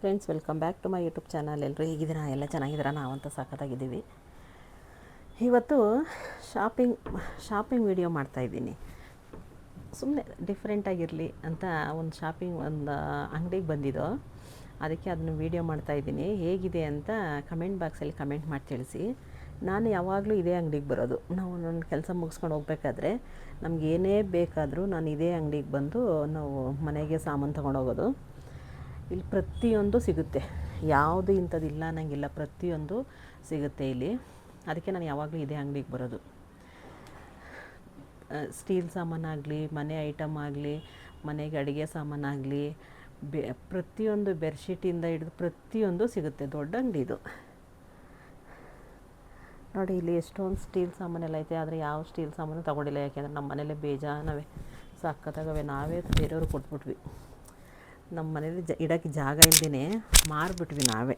Friends, welcome back to my YouTube channel. ಎಲ್ಲರೂ ಹೇಗಿದ್ದೀರಾ? ಎಲ್ಲ ಚೆನ್ನಾಗಿದ್ದೀರಾ? ನಾವಂತೂ ಸಖತ್ತಾಗಿದ್ದೀವಿ. ಇವತ್ತು ಶಾಪಿಂಗ್ ವಿಡಿಯೋ ಮಾಡ್ತಾಯಿದ್ದೀನಿ. ಸುಮ್ಮನೆ ಡಿಫ್ರೆಂಟಾಗಿರಲಿ ಅಂತ ಒಂದು ಅಂಗಡಿಗೆ ಬಂದಿದ್ದೋ, ಅದಕ್ಕೆ ಅದನ್ನು ವೀಡಿಯೋ ಮಾಡ್ತಾಯಿದ್ದೀನಿ. ಹೇಗಿದೆ ಅಂತ ಕಮೆಂಟ್ ಬಾಕ್ಸಲ್ಲಿ ಕಮೆಂಟ್ ಮಾಡಿ ತಿಳಿಸಿ. ನಾನು ಯಾವಾಗಲೂ ಇದೇ ಅಂಗಡಿಗೆ ಬರೋದು. ನಾವು ನನ್ನ ಕೆಲಸ ಮುಗಿಸ್ಕೊಂಡು ಹೋಗ್ಬೇಕಾದ್ರೆ ನಮ್ಗೆ ಏನೇ ಬೇಕಾದರೂ ನಾನು ಇದೇ ಅಂಗಡಿಗೆ ಬಂದು ನಾವು ಮನೆಗೆ ಸಾಮಾನು ತೊಗೊಂಡೋಗೋದು. ಇಲ್ಲಿ ಪ್ರತಿಯೊಂದು ಸಿಗುತ್ತೆ, ಯಾವುದು ಇಂಥದ್ದಿಲ್ಲ ಅನ್ನಂಗಿಲ್ಲ, ಪ್ರತಿಯೊಂದು ಸಿಗುತ್ತೆ ಇಲ್ಲಿ. ಅದಕ್ಕೆ ನಾನು ಯಾವಾಗಲೂ ಇದೇ ಅಂಗಡಿಗೆ ಬರೋದು. ಸ್ಟೀಲ್ ಸಾಮಾನಾಗಲಿ, ಮನೆ ಐಟಮ್ ಆಗಲಿ, ಮನೆಗೆ ಅಡುಗೆ ಸಾಮಾನಾಗಲಿ, ಪ್ರತಿಯೊಂದು ಬೆಡ್ಶೀಟಿಂದ ಹಿಡಿದು ಪ್ರತಿಯೊಂದು ಸಿಗುತ್ತೆ. ದೊಡ್ಡ ಅಂಗಡಿ ಇದು. ನೋಡಿ, ಇಲ್ಲಿ ಎಷ್ಟೊಂದು ಸ್ಟೀಲ್ ಸಾಮಾನೆಲ್ಲ ಐತೆ, ಆದರೆ ಯಾವ ಸ್ಟೀಲ್ ಸಾಮಾನು ತೊಗೊಂಡಿಲ್ಲ. ಯಾಕೆಂದರೆ ನಮ್ಮ ಮನೇಲೆ ಬೇಜಾನವೆ, ಸಖತ್ತಾಗವೆ. ನಾವೇ ಬೇರೆಯವ್ರಿಗೆ ಕೊಟ್ಬಿಟ್ವಿ. ನಮ್ಮ ಮನೇಲಿ ಇಡೋಕ್ಕೆ ಜಾಗ ಇಲ್ಲದೇ ಮಾರಿಬಿಟ್ವಿ ನಾವೇ.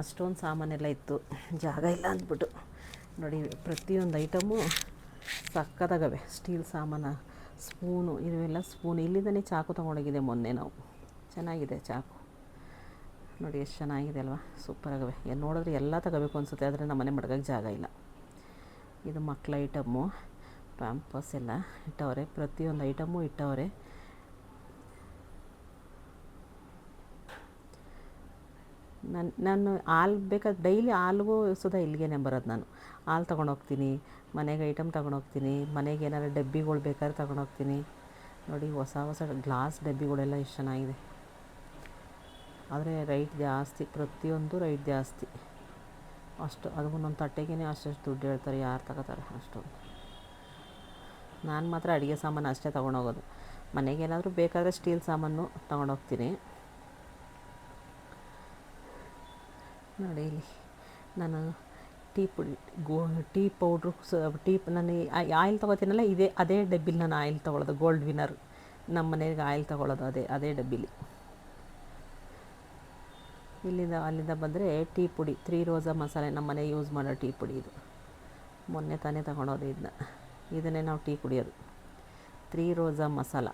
ಅಷ್ಟೊಂದು ಸಾಮಾನೆಲ್ಲ ಇತ್ತು, ಜಾಗ ಇಲ್ಲ ಅಂದ್ಬಿಟ್ಟು. ನೋಡಿ, ಪ್ರತಿಯೊಂದು ಐಟಮು ಸಖತ್ತಾಗವೆ. ಸ್ಟೀಲ್ ಸಾಮಾನು, ಸ್ಪೂನು, ಇವೆಲ್ಲ ಸ್ಪೂನ್. ಇಲ್ಲಿಂದನೇ ಚಾಕು ತೊಗೊಂಡೋಗಿದೆ ಮೊನ್ನೆ ನಾವು. ಚೆನ್ನಾಗಿದೆ ಚಾಕು. ನೋಡಿ ಎಷ್ಟು ಚೆನ್ನಾಗಿದೆ ಅಲ್ವಾ, ಸೂಪರಾಗವೆ. ನೋಡಿದ್ರೆ ಎಲ್ಲ ತಗೋಬೇಕು ಅನಿಸುತ್ತೆ, ಆದರೆ ನಮ್ಮ ಮನೆ ಮಡ್ಗೋಕ್ಕೆ ಜಾಗ ಇಲ್ಲ. ಇದು ಮಕ್ಕಳ ಐಟಮ್ಮು, ಪ್ಯಾಂಪರ್ಸ್ ಎಲ್ಲ ಇಟ್ಟವ್ರೆ, ಪ್ರತಿಯೊಂದು ಐಟಮ್ಮು ಇಟ್ಟವ್ರೆ. ನಾನು ಹಾಲು ಬೇಕಾದ್ರೆ ಡೈಲಿ ಹಾಲ್ಗೂ ಸುಧಾ ಇಲ್ಲಿಗೆ ಬರೋದು. ನಾನು ಹಾಲು ತೊಗೊಂಡೋಗ್ತೀನಿ, ಮನೆಗೆ ಐಟಮ್ ತೊಗೊಂಡೋಗ್ತೀನಿ, ಮನೆಗೆ ಏನಾದ್ರು ಡಬ್ಬಿಗಳು ಬೇಕಾದ್ರೆ ತೊಗೊಂಡೋಗ್ತೀನಿ. ನೋಡಿ, ಹೊಸ ಗ್ಲಾಸ್ ಡಬ್ಬಿಗಳೆಲ್ಲ ಎಷ್ಟು ಚೆನ್ನಾಗಿದೆ. ಆದರೆ ರೈಟ್ ಜಾಸ್ತಿ, ಪ್ರತಿಯೊಂದು ರೈಟ್ ಜಾಸ್ತಿ. ಅಷ್ಟು ಅದು ಒಂದೊಂದು ತಟ್ಟೆಗೇ ಅಷ್ಟು ದುಡ್ಡು ಹೇಳ್ತಾರೆ. ಯಾರು ತಗೋತಾರೆ ಅಷ್ಟೊಂದು? ನಾನು ಮಾತ್ರ ಅಡುಗೆ ಸಾಮಾನು ಅಷ್ಟೇ ತೊಗೊಂಡೋಗೋದು. ಮನೆಗೇನಾದರೂ ಬೇಕಾದರೆ ಸ್ಟೀಲ್ ಸಾಮಾನು ತೊಗೊಂಡೋಗ್ತೀನಿ. ನೋಡಿ, ಇಲ್ಲಿ ನಾನು ಟೀ ಪೌಡ್ರು, ನಾನು ಆಯಿಲ್ ತೊಗೋತೀನಲ್ಲ, ಅದೇ ಡಬ್ಬಿಲಿ ನಾನು ಆಯಿಲ್ ತೊಗೊಳ್ಳೋದು. ಗೋಲ್ಡ್ ವಿನ್ನರ್ ನಮ್ಮ ಮನೆಗೆ ಆಯಿಲ್ ತೊಗೊಳ್ಳೋದು ಅದೇ ಡಬ್ಬಿಲಿ. ಅಲ್ಲಿಂದ ಬಂದರೆ ಟೀ ಪುಡಿ, 3 ರೋಸಾ ಮಸಾಲೆ, ನಮ್ಮ ಮನೆ ಯೂಸ್ ಮಾಡೋ ಟೀ ಪುಡಿ ಇದು. ಮೊನ್ನೆ ತಾನೇ ತೊಗೊಳೋದು ಇದನ್ನೇ ನಾವು ಟೀ ಕುಡಿಯೋದು. 3 ರೋಸಾ ಮಸಾಲ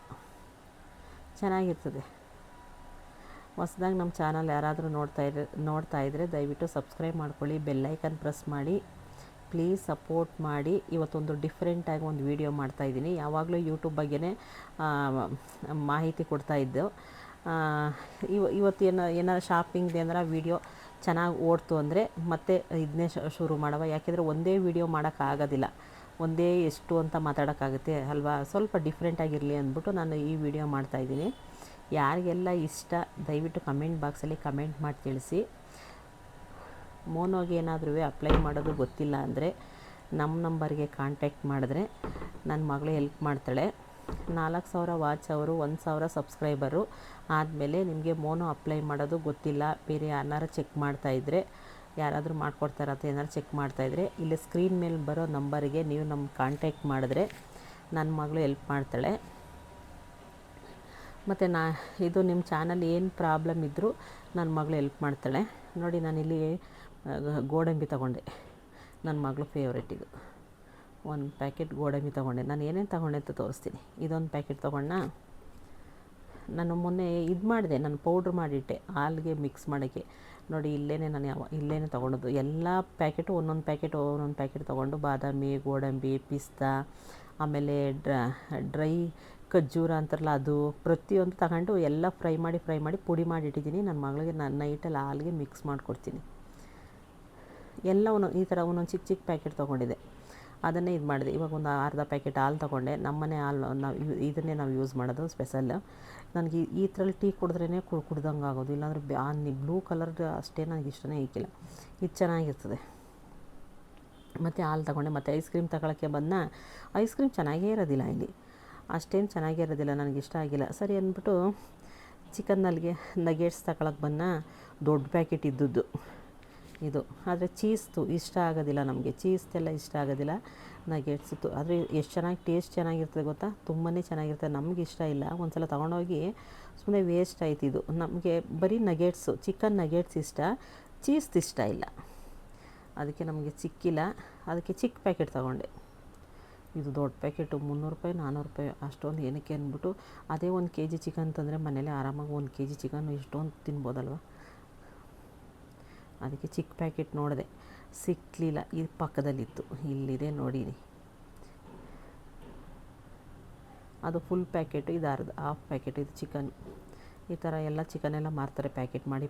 ಚೆನ್ನಾಗಿರ್ತದೆ. ಹೊಸ್ದಾಗಿ ನಮ್ಮ ಚಾನಲ್ ಯಾರಾದರೂ ನೋಡ್ತಾ ಇದ್ದರೆ ದಯವಿಟ್ಟು ಸಬ್ಸ್ಕ್ರೈಬ್ ಮಾಡ್ಕೊಳ್ಳಿ, ಬೆಲ್ಲೈಕನ್ ಪ್ರೆಸ್ ಮಾಡಿ, ಪ್ಲೀಸ್ ಸಪೋರ್ಟ್ ಮಾಡಿ. ಇವತ್ತೊಂದು ಡಿಫ್ರೆಂಟಾಗಿ ಒಂದು ವೀಡಿಯೋ ಮಾಡ್ತಾಯಿದ್ದೀನಿ. ಯಾವಾಗಲೂ ಯೂಟ್ಯೂಬ್ ಬಗ್ಗೆನೇ ಮಾಹಿತಿ ಕೊಡ್ತಾಯಿದ್ದು. ಇವತ್ತು ಏನಾರು ಶಾಪಿಂಗ್ದು ಏನಾರ ವೀಡಿಯೋ ಚೆನ್ನಾಗಿ ಓಡ್ತು ಅಂದರೆ ಮತ್ತೆ ಇದನ್ನೇ ಶುರು ಮಾಡುವ. ಯಾಕೆಂದರೆ ಒಂದೇ ವೀಡಿಯೋ ಮಾಡೋಕ್ಕಾಗೋದಿಲ್ಲ, ಒಂದೇ ಎಷ್ಟು ಅಂತ ಮಾತಾಡೋಕ್ಕಾಗುತ್ತೆ ಅಲ್ವಾ? ಸ್ವಲ್ಪ ಡಿಫ್ರೆಂಟಾಗಿರಲಿ ಅಂದ್ಬಿಟ್ಟು ನಾನು ಈ ವಿಡಿಯೋ ಮಾಡ್ತಾಯಿದ್ದೀನಿ. ಯಾರಿಗೆಲ್ಲ ಇಷ್ಟ ದಯವಿಟ್ಟು ಕಮೆಂಟ್ ಬಾಕ್ಸಲ್ಲಿ ಕಮೆಂಟ್ ಮಾಡಿ ತಿಳಿಸಿ. ಮೋನೋಗೆ ಏನಾದರೂ ಅಪ್ಲೈ ಮಾಡೋದು ಗೊತ್ತಿಲ್ಲ ಅಂದರೆ ನಮ್ಮ ನಂಬರ್ಗೆ ಕಾಂಟ್ಯಾಕ್ಟ್ ಮಾಡಿದ್ರೆ ನನ್ನ ಮಗಳು ಹೆಲ್ಪ್ ಮಾಡ್ತಾಳೆ. 4,000 ವಾಚ್ ಅವರು, 1,000 ಸಬ್ಸ್ಕ್ರೈಬರು ಆದಮೇಲೆ ನಿಮಗೆ ಮೋನೋ ಅಪ್ಲೈ ಮಾಡೋದು ಗೊತ್ತಿಲ್ಲ, ಬೇರೆ ಯಾರನ್ನಾರು ಚೆಕ್ ಮಾಡ್ತಾಯಿದ್ರೆ, ಯಾರಾದರೂ ಮಾಡ್ಕೊಡ್ತಾರ ಅಂತ ಏನಾರು ಚೆಕ್ ಮಾಡ್ತಾಯಿದ್ರೆ, ಇಲ್ಲಿ ಸ್ಕ್ರೀನ್ ಮೇಲೆ ಬರೋ ನಂಬರಿಗೆ ನೀವು ನಮ್ಗೆ ಕಾಂಟ್ಯಾಕ್ಟ್ ಮಾಡಿದ್ರೆ ನನ್ನ ಮಗಳು ಹೆಲ್ಪ್ ಮಾಡ್ತಾಳೆ. ಮತ್ತು ಇದು ನಿಮ್ಮ ಚಾನಲ್ ಏನು ಪ್ರಾಬ್ಲಮ್ ಇದ್ದರೂ ನನ್ನ ಮಗಳು ಹೆಲ್ಪ್ ಮಾಡ್ತಾಳೆ. ನೋಡಿ, ನಾನಿಲ್ಲಿ ಗೋಡಂಬಿ ತೊಗೊಂಡೆ, ನನ್ನ ಮಗಳು ಫೇವ್ರೇಟ್ ಇದು. 1 ಪ್ಯಾಕೆಟ್ ಗೋಡಂಬಿ ತೊಗೊಂಡೆ. ನಾನು ಏನೇನು ತೊಗೊಂಡೆ ಅಂತ ತೋರಿಸ್ತೀನಿ. ಇದೊಂದು ಪ್ಯಾಕೆಟ್ ತೊಗೊಂಡ. ನಾನು ಮೊನ್ನೆ ಮಾಡಿದೆ, ನಾನು ಪೌಡ್ರ್ ಮಾಡಿಟ್ಟೆ ಹಾಲಿಗೆ ಮಿಕ್ಸ್ ಮಾಡೋಕ್ಕೆ. ನೋಡಿ, ಇಲ್ಲೇ ತೊಗೊಂಡದ್ದು ಎಲ್ಲ ಪ್ಯಾಕೆಟು, ಒಂದೊಂದು ಪ್ಯಾಕೆಟ್ ತೊಗೊಂಡು ಬಾದಾಮಿ, ಗೋಡಂಬಿ, ಪಿಸ್ತಾ, ಆಮೇಲೆ ಡ್ರೈ ಖರ್ಜೂರ ಅಂತಾರಲ್ಲ ಅದು, ಪ್ರತಿಯೊಂದು ತಗೊಂಡು ಎಲ್ಲ ಫ್ರೈ ಮಾಡಿ ಪುಡಿ ಮಾಡಿ ಇಟ್ಟಿದ್ದೀನಿ. ನನ್ನ ಮಗಳಿಗೆ ನೈಟಲ್ಲಿ ಹಾಲಿಗೆ ಮಿಕ್ಸ್ ಮಾಡಿಕೊಡ್ತೀನಿ. ಎಲ್ಲ ಈ ಥರ ಒಂದೊಂದು ಚಿಕ್ಕ ಪ್ಯಾಕೆಟ್ ತೊಗೊಂಡಿದ್ದೆ, ಅದನ್ನೇ ಮಾಡಿದೆ. ಇವಾಗ ಒಂದು ಅರ್ಧ ಪ್ಯಾಕೆಟ್ ಹಾಲು ತೊಗೊಂಡೆ. ನಮ್ಮನೆ ಹಾಲು ಇದನ್ನೇ ನಾವು ಯೂಸ್ ಮಾಡೋದು ಸ್ಪೆಷಲ್. ನನಗೆ ಈ ಥರಲ್ಲಿ ಟೀ ಕುಡಿದ್ರೇ ಕುಡ್ದಂಗೆ ಆಗೋದು, ಇಲ್ಲಾಂದರೆ ಬ್ಲೂ ಕಲರ್ದು ಅಷ್ಟೇ ನನಗೆ ಇಷ್ಟನೇ ಏಕಿಲ್ಲ. ಇದು ಚೆನ್ನಾಗಿರ್ತದೆ. ಮತ್ತು ಹಾಲು ತೊಗೊಂಡೆ. ಮತ್ತು ಐಸ್ ಕ್ರೀಮ್ ತಗೊಳ್ಳೋಕ್ಕೆ ಐಸ್ ಕ್ರೀಮ್ ಚೆನ್ನಾಗೇ ಇರೋದಿಲ್ಲ ಇಲ್ಲಿ, ಅಷ್ಟೇನು ಚೆನ್ನಾಗೇ ಇರೋದಿಲ್ಲ, ನನಗಿಷ್ಟ ಆಗಿಲ್ಲ. ಸರಿ ಅಂದ್ಬಿಟ್ಟು ಚಿಕನ್ನಲ್ಲಿ ನಗೆಟ್ಸ್ ತಗೊಳ್ಳೋಕೆ ದೊಡ್ಡ ಪ್ಯಾಕೆಟ್ ಇದ್ದದ್ದು ಇದು. ಆದರೆ ಚೀಸ್ದು ಇಷ್ಟ ಆಗೋದಿಲ್ಲ ನಮಗೆ, ಚೀಸ್ದೆಲ್ಲ ಇಷ್ಟ ಆಗೋದಿಲ್ಲ. ನಗೆಟ್ಸ್ದು ಆದರೆ ಎಷ್ಟು ಚೆನ್ನಾಗಿ ಟೇಸ್ಟ್ ಚೆನ್ನಾಗಿರ್ತದೆ ಗೊತ್ತಾ, ತುಂಬಾ ಚೆನ್ನಾಗಿರ್ತದೆ. ನಮ್ಗೆ ಇಷ್ಟ ಇಲ್ಲ. ಒಂದು ಸಲ ತೊಗೊಂಡೋಗಿ ಸುಮ್ಮನೆ ವೇಸ್ಟ್ ಆಯ್ತು ಇದು. ನಮಗೆ ಬರೀ ನಗೆಟ್ಸು, ಚಿಕನ್ ನಗೆಟ್ಸ್ ಇಷ್ಟ, ಚೀಸ್ದು ಇಷ್ಟ ಇಲ್ಲ. ಅದಕ್ಕೆ ನಮಗೆ ಸಿಕ್ಕಿಲ್ಲ, ಅದಕ್ಕೆ ಚಿಕ್ಕ ಪ್ಯಾಕೆಟ್ ತೊಗೊಂಡೆ. ಇದು ದೊಡ್ಡ ಪ್ಯಾಕೆಟು 300 ರೂಪಾಯಿ 400 ರೂಪಾಯಿ ಅಷ್ಟೊಂದು ಏನಕ್ಕೆ ಅಂದ್ಬಿಟ್ಟು, ಅದೇ 1 kg ಚಿಕನ್ ತಂದರೆ ಮನೇಲಿ ಆರಾಮಾಗಿ 1 kg ಚಿಕನ್ ಇಷ್ಟೊಂದು ತಿನ್ಬೋದಲ್ವ. ಅದಕ್ಕೆ ಚಿಕ್ಕ ಪ್ಯಾಕೆಟ್ ನೋಡಿದೆ, ಸಿಕ್ಕಲಿಲ್ಲ. ಇದು ಪಕ್ಕದಲ್ಲಿತ್ತು, ಇಲ್ಲಿದೆ ನೋಡಿ. ಅದು ಫುಲ್ ಪ್ಯಾಕೆಟು, ಇದು ಹಾಫ್ ಪ್ಯಾಕೆಟು. ಇದು ಚಿಕನ್ ಈ ಥರ ಎಲ್ಲ ಚಿಕನೆಲ್ಲ ಮಾರ್ತಾರೆ ಪ್ಯಾಕೆಟ್ ಮಾಡಿ.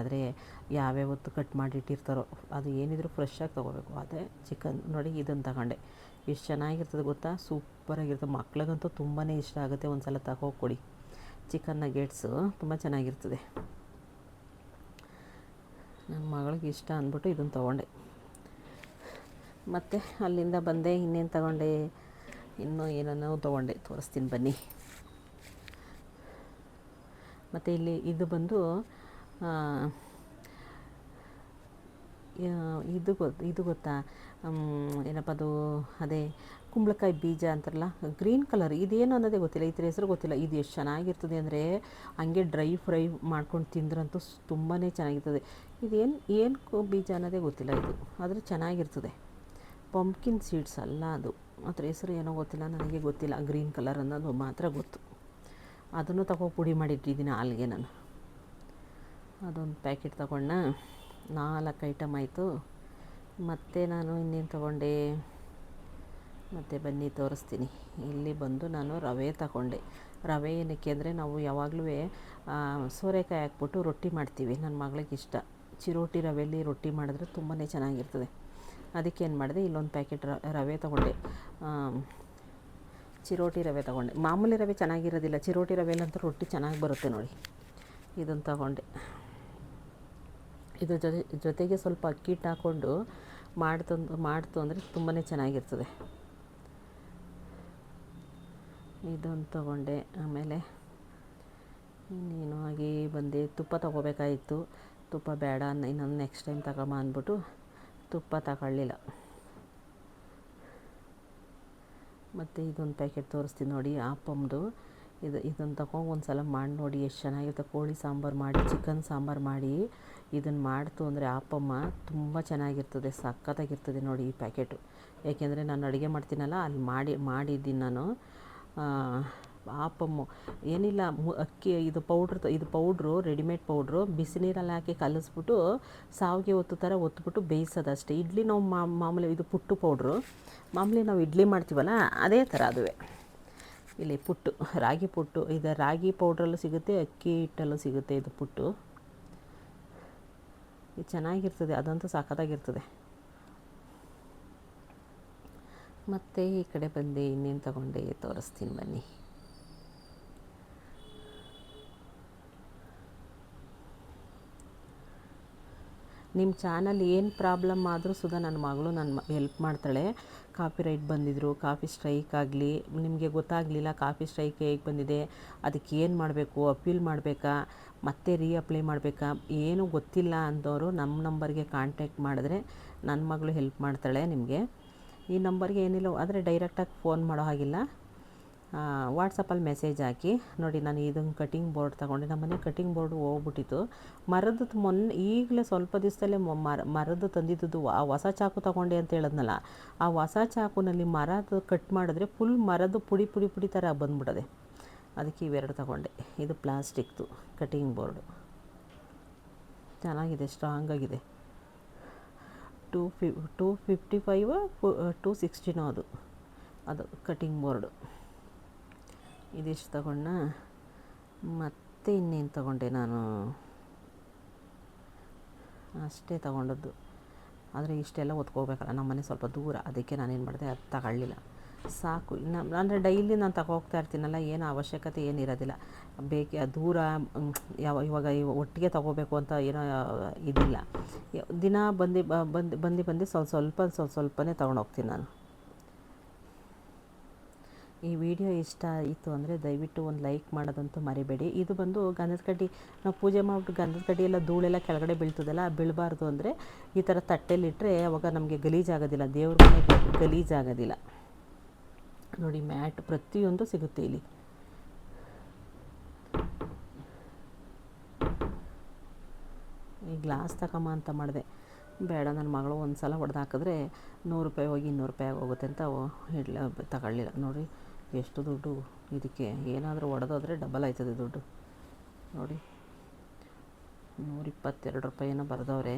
ಆದರೆ ಯಾವ್ಯಾವತ್ತು ಕಟ್ ಮಾಡಿಟ್ಟಿರ್ತಾರೋ, ಅದು ಏನಿದ್ರು ಫ್ರೆಶ್ಶಾಗಿ ತೊಗೋಬೇಕು. ಅದೇ ಚಿಕನ್ ನೋಡಿ. ಇದನ್ನು ತಗೊಂಡೆ, ಎಷ್ಟು ಚೆನ್ನಾಗಿರ್ತದೆ ಗೊತ್ತಾ, ಸೂಪರಾಗಿರ್ತದೆ. ಮಕ್ಳಿಗಂತೂ ತುಂಬಾ ಇಷ್ಟ ಆಗುತ್ತೆ. ಒಂದು ಸಲ ತಗೋಕೊಡಿ. ಚಿಕನ್ ನಗೆಟ್ಸು ತುಂಬ ಚೆನ್ನಾಗಿರ್ತದೆ. ನನ್ನ ಮಗಳಿಗೆ ಇಷ್ಟ ಅಂದ್ಬಿಟ್ಟು ಇದನ್ನು ತೊಗೊಂಡೆ. ಮತ್ತು ಅಲ್ಲಿಂದ ಬಂದೆ. ಇನ್ನೇನು ತಗೊಂಡೆ, ಇನ್ನೂ ಏನನ್ನೋ ತೊಗೊಂಡೆ, ತೋರಿಸ್ತೀನಿ ಬನ್ನಿ. ಮತ್ತು ಇಲ್ಲಿ ಇದು ಬಂದು ಇದು ಗೊತ್ತಾ, ಏನಪ್ಪ ಅದು, ಅದೇ ಕುಂಬಳಕಾಯಿ ಬೀಜ ಅಂತಾರಲ್ಲ, ಗ್ರೀನ್ ಕಲರ್. ಇದೇನು ಅನ್ನೋದೇ ಗೊತ್ತಿಲ್ಲ, ಇದ್ರ ಹೆಸರು ಗೊತ್ತಿಲ್ಲ. ಇದು ಎಷ್ಟು ಚೆನ್ನಾಗಿರ್ತದೆ ಅಂದರೆ, ಹಂಗೆ ಡ್ರೈ ಫ್ರೈ ಮಾಡ್ಕೊಂಡು ತಿಂದ್ರಂತೂ ತುಂಬಾ ಚೆನ್ನಾಗಿರ್ತದೆ. ಏನು ಬೀಜ ಅನ್ನೋದೇ ಗೊತ್ತಿಲ್ಲ ಇದು, ಆದರೆ ಚೆನ್ನಾಗಿರ್ತದೆ. ಪಂಪ್ಕಿನ್ ಸೀಡ್ಸ್ ಅಲ್ಲ ಅದು, ಅದ್ರ ಹೆಸರು ಏನೋ ಗೊತ್ತಿಲ್ಲ, ನನಗೆ ಗೊತ್ತಿಲ್ಲ. ಗ್ರೀನ್ ಕಲರ್ ಅನ್ನೋದು ಮಾತ್ರ ಗೊತ್ತು. ಅದನ್ನು ಪುಡಿ ಮಾಡಿಟ್ಟಿದ್ದೀನಿ ಹಾಲಿಗೆ ನಾನು. ಅದೊಂದು ಪ್ಯಾಕೆಟ್ ತಗೊಂಡ, 4 ಐಟಮ್ ಆಯಿತು. ಮತ್ತು ನಾನು ಇನ್ನೇನು ತಗೊಂಡೆ, ಮತ್ತು ಬನ್ನಿ ತೋರಿಸ್ತೀನಿ. ಇಲ್ಲಿ ಬಂದು ನಾನು ರವೆ ತಗೊಂಡೆ. ರವೆ ಏನಕ್ಕೆ ಅಂದರೆ, ನಾವು ಯಾವಾಗಲೂ ಸೋರೆಕಾಯಿ ಹಾಕ್ಬಿಟ್ಟು ರೊಟ್ಟಿ ಮಾಡ್ತೀವಿ. ನನ್ನ ಮಗಳಿಗೆ ಇಷ್ಟ. ಚಿರೋಟಿ ರವೆಯಲ್ಲಿ ರೊಟ್ಟಿ ಮಾಡಿದ್ರೆ ತುಂಬಾ ಚೆನ್ನಾಗಿರ್ತದೆ. ಅದಕ್ಕೆ ಏನು ಮಾಡಿದೆ, ಇಲ್ಲೊಂದು ಪ್ಯಾಕೆಟ್ ರವೆ ತಗೊಂಡೆ. ಚಿರೋಟಿ ರವೆ ತಗೊಂಡೆ. ಮಾಮೂಲಿ ರವೆ ಚೆನ್ನಾಗಿರೋದಿಲ್ಲ, ಚಿರೋಟಿ ರವೆಯಲ್ಲಂತೂ ರೊಟ್ಟಿ ಚೆನ್ನಾಗಿ ಬರುತ್ತೆ ನೋಡಿ. ಇದನ್ನು ತಗೊಂಡೆ. ಇದ್ರ ಜೊತೆಗೆ ಸ್ವಲ್ಪ ಅಕ್ಕಿ ಹಿಟ್ಟು ಹಾಕ್ಕೊಂಡು ಮಾಡ್ತು ಅಂದರೆ ತುಂಬಾ ಚೆನ್ನಾಗಿರ್ತದೆ. ಇದನ್ನು ತಗೊಂಡೆ. ಆಮೇಲೆ ಇನ್ನೇನು ಆಗಿ ಬಂದೆ. ತುಪ್ಪ ತಗೋಬೇಕಾಯಿತು. ತುಪ್ಪ ಬೇಡ, ಇನ್ನೊಂದು ನೆಕ್ಸ್ಟ್ ಟೈಮ್ ತಗೊಂಬ ಅಂದ್ಬಿಟ್ಟು ತುಪ್ಪ ತಗೊಳ್ಳಿಲ್ಲ. ಮತ್ತು ಇದೊಂದು ಪ್ಯಾಕೆಟ್ ತೋರಿಸ್ತೀನಿ ನೋಡಿ, ಆಪಮ್ದು. ಇದನ್ನು ತಗೊಂಡು ಒಂದು ಸಲ ಮಾಡಿ ನೋಡಿ, ಎಷ್ಟು ಚೆನ್ನಾಗಿರುತ್ತೆ. ಕೋಳಿ ಸಾಂಬಾರು ಮಾಡಿ, ಚಿಕನ್ ಸಾಂಬಾರು ಮಾಡಿ ಇದನ್ನು ಮಾಡ್ತು ಅಂದರೆ ಆಪಮ್ಮ ತುಂಬ ಚೆನ್ನಾಗಿರ್ತದೆ, ಸಖತ್ತಾಗಿರ್ತದೆ ನೋಡಿ ಈ ಪ್ಯಾಕೆಟು. ಏಕೆಂದರೆ ನಾನು ಅಡುಗೆ ಮಾಡ್ತೀನಲ್ಲ, ಅಲ್ಲಿ ಮಾಡಿದ್ದೀನಿ ನಾನು. ಆಪಮ್ಮು ಏನಿಲ್ಲ, ಅಕ್ಕಿ ಇದು ಪೌಡ್ರು ರೆಡಿಮೇಡ್ ಪೌಡ್ರು ಬಿಸಿ ನೀರಲ್ಲಿ ಹಾಕಿ ಕಲಿಸ್ಬಿಟ್ಟು ಸಾವಿಗೆ ಒತ್ಬಿಟ್ಟು ಬೇಯಿಸೋದು ಅಷ್ಟೇ. ಇಡ್ಲಿ ನಾವು ಮಾಮೂಲಿ ಇದು ಪುಟ್ಟು ಪೌಡ್ರು, ಮಾಮೂಲಿ ನಾವು ಇಡ್ಲಿ ಮಾಡ್ತೀವಲ್ಲ ಅದೇ ಥರ ಅದುವೇ. ಇಲ್ಲಿ ಪುಟ್ಟು, ರಾಗಿ ಪುಟ್ಟು, ಇದು ರಾಗಿ ಪೌಡ್ರಲ್ಲೂ ಸಿಗುತ್ತೆ, ಅಕ್ಕಿ ಹಿಟ್ಟಲ್ಲೂ ಸಿಗುತ್ತೆ. ಇದು ಪುಟ್ಟು ಇದು ಚೆನ್ನಾಗಿರ್ತದೆ, ಅದಂತೂ ಸಖತ್ತಾಗಿರ್ತದೆ. ಮತ್ತು ಈ ಕಡೆ ಬಂದೆ. ಇನ್ನೇನು ತಗೊಂಡೆ ತೋರಿಸ್ತೀನಿ ಬನ್ನಿ. ನಿಮ್ಮ ಚಾನಲ್ ಏನು ಪ್ರಾಬ್ಲಮ್ ಆದರೂ ಸುಧಾ ನನ್ನ ಮಗಳು ಹೆಲ್ಪ್ ಮಾಡ್ತಾಳೆ. ಕಾಪಿರೈಟ್ ಬಂದಿದ್ರು, ಕಾಫಿ ಸ್ಟ್ರೈಕ್ ಆಗಲಿ, ನಿಮಗೆ ಗೊತ್ತಾಗಲಿಲ್ಲ ಕಾಫಿ ಸ್ಟ್ರೈಕ್ ಹೇಗೆ ಬಂದಿದೆ, ಅದಕ್ಕೆ ಏನು ಮಾಡಬೇಕು, ಅಪೀಲ್ ಮಾಡಬೇಕಾ, ಮತ್ತೆ ಅಪ್ಲೈ ಮಾಡಬೇಕಾ, ಏನೂ ಗೊತ್ತಿಲ್ಲ ಅಂದವರು ನಮ್ಮ ನಂಬರ್ಗೆ ಕಾಂಟ್ಯಾಕ್ಟ್ ಮಾಡಿದ್ರೆ ನನ್ನ ಮಗಳು ಹೆಲ್ಪ್ ಮಾಡ್ತಾಳೆ ನಿಮಗೆ. ಈ ನಂಬರ್ಗೆ ಏನಿಲ್ಲ ಆದರೆ ಡೈರೆಕ್ಟಾಗಿ ಫೋನ್ ಮಾಡೋ ಹಾಗಿಲ್ಲ, ವಾಟ್ಸಪ್ಪಲ್ಲಿ ಮೆಸೇಜ್ ಹಾಕಿ. ನೋಡಿ, ನಾನು ಇದನ್ನು ಕಟಿಂಗ್ ಬೋರ್ಡ್ ತಗೊಂಡೆ. ನಮ್ಮನೆ ಕಟಿಂಗ್ ಬೋರ್ಡು ಹೋಗ್ಬಿಟ್ಟಿತ್ತು. ಮರದ್ದು ಈಗಲೇ ಸ್ವಲ್ಪ ದಿವಸದಲ್ಲೇ ಮರದ್ದು ತಂದಿದ್ದು. ಆ ಹೊಸ ಚಾಕು ತಗೊಂಡೆ ಅಂತ ಹೇಳಿದ್ನಲ್ಲ, ಆ ಹೊಸ ಚಾಕುನಲ್ಲಿ ಮರದ್ದು ಕಟ್ ಮಾಡಿದ್ರೆ ಫುಲ್ ಮರದ್ದು ಪುಡಿ ಥರ ಬಂದ್ಬಿಡದೆ. ಅದಕ್ಕೆ ಇವೆರಡು ತಗೊಂಡೆ. ಇದು ಪ್ಲಾಸ್ಟಿಕ್ದು ಕಟಿಂಗ್ ಬೋರ್ಡು, ಚೆನ್ನಾಗಿದೆ, ಸ್ಟ್ರಾಂಗಾಗಿದೆ. 255 260 ಅದು ಕಟಿಂಗ್ ಬೋರ್ಡು. ಇದಿಷ್ಟು ತಗೊಂಡ. ಮತ್ತೆ ಇನ್ನೇನು ತಗೊಂಡೆ ನಾನು, ಅಷ್ಟೇ ತಗೊಂಡದ್ದು. ಆದರೆ ಇಷ್ಟೆಲ್ಲ ಹೊತ್ಕೋಬೇಕಲ್ಲ, ನಮ್ಮನೆ ಸ್ವಲ್ಪ ದೂರ, ಅದಕ್ಕೆ ನಾನೇನು ಮಾಡಿದೆ, ಅದು ತಗೊಳ್ಳಿಲ್ಲ. ಸಾಕು. ಅಂದರೆ ಡೈಲಿ ನಾನು ತಗೋಗ್ತಾ ಇರ್ತೀನಲ್ಲ, ಏನು ಅವಶ್ಯಕತೆ ಏನಿರೋದಿಲ್ಲ. ದೂರ ಇವಾಗ ಒಟ್ಟಿಗೆ ತಗೋಬೇಕು ಅಂತ ಏನೋ ಇದಿಲ್ಲ. ದಿನ ಬಂದು ಸ್ವಲ್ಪನೇ ತೊಗೊಂಡೋಗ್ತೀನಿ ನಾನು. ಈ ವಿಡಿಯೋ ಇಷ್ಟ ಆಯಿತು ಅಂದರೆ ದಯವಿಟ್ಟು ಒಂದು ಲೈಕ್ ಮಾಡೋದಂತೂ ಮರಿಬೇಡಿ. ಇದು ಬಂದು ಗಂಧದ ಕಡ್ಡಿ, ನಾವು ಪೂಜೆ ಮಾಡಿಬಿಟ್ಟು ಗಂಧದ ಕಡ್ಡಿ ಎಲ್ಲ ಧೂಳೆಲ್ಲ ಕೆಳಗಡೆ ಬೀಳ್ತದಲ್ಲ, ಬೀಳಬಾರ್ದು ಅಂದರೆ ಈ ಥರ ತಟ್ಟೆಲಿಟ್ಟರೆ ಅವಾಗ ನಮಗೆ ಗಲೀಜಾಗೋದಿಲ್ಲ, ದೇವ್ರ ಮನೆ ಗಲೀಜಾಗೋದಿಲ್ಲ. ನೋಡಿ, ಮ್ಯಾಟ್ ಪ್ರತಿಯೊಂದು ಸಿಗುತ್ತೆ ಇಲ್ಲಿ. ಈ ಗ್ಲಾಸ್ ತಗೊಂಬ ಅಂತ ಮಾಡಿದೆ, ಬೇಡ ನನ್ನ ಮಗಳು ಒಂದು ಸಲ ಹೊಡೆದು ಹಾಕಿದ್ರೆ 100 ರೂಪಾಯಿ ಹೋಗಿ 200 ರೂಪಾಯಿ ಆಗೋಗುತ್ತೆ ಅಂತ ತಗೊಳ್ಳಿಲ್ಲ. ನೋಡಿ ಎಷ್ಟು ದುಡ್ಡು ಇದಕ್ಕೆ, ಏನಾದರೂ ಹೊಡೆದೋದ್ರೆ ಡಬಲ್ ಆಯ್ತದೆ ದುಡ್ಡು. ನೋಡಿ 122 ರೂಪಾಯಿನ ಬರೆದವ್ರೆ,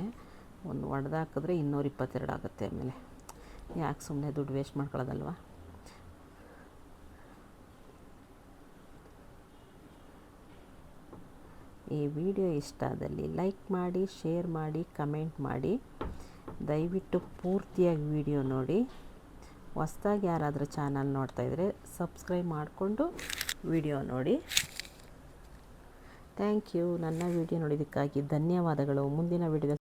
ಒಂದು ಹೊಡೆದು ಹಾಕಿದ್ರೆ 222 ಆಗುತ್ತೆ. ಆಮೇಲೆ ಯಾಕೆ ಸುಮ್ಮನೆ ದುಡ್ಡು ವೇಸ್ಟ್ ಮಾಡ್ಕೊಳ್ಳೋದಲ್ವ. ಈ ವಿಡಿಯೋ ಇಷ್ಟ ಆದಲ್ಲಿ ಲೈಕ್ ಮಾಡಿ, ಶೇರ್ ಮಾಡಿ, ಕಮೆಂಟ್ ಮಾಡಿ. ದಯವಿಟ್ಟು ಪೂರ್ತಿಯಾಗಿ ವಿಡಿಯೋ ನೋಡಿ. ಹೊಸ್ದಾಗಿ ಯಾರಾದರೂ ಚಾನಲ್ ನೋಡ್ತಾಯಿದ್ರೆ ಸಬ್ಸ್ಕ್ರೈಬ್ ಮಾಡಿಕೊಂಡು ವಿಡಿಯೋ ನೋಡಿ. Thank you. ನನ್ನ ವಿಡಿಯೋ ನೋಡಿದ್ದಕ್ಕಾಗಿ ಧನ್ಯವಾದಗಳು. ಮುಂದಿನ ವಿಡಿಯೋ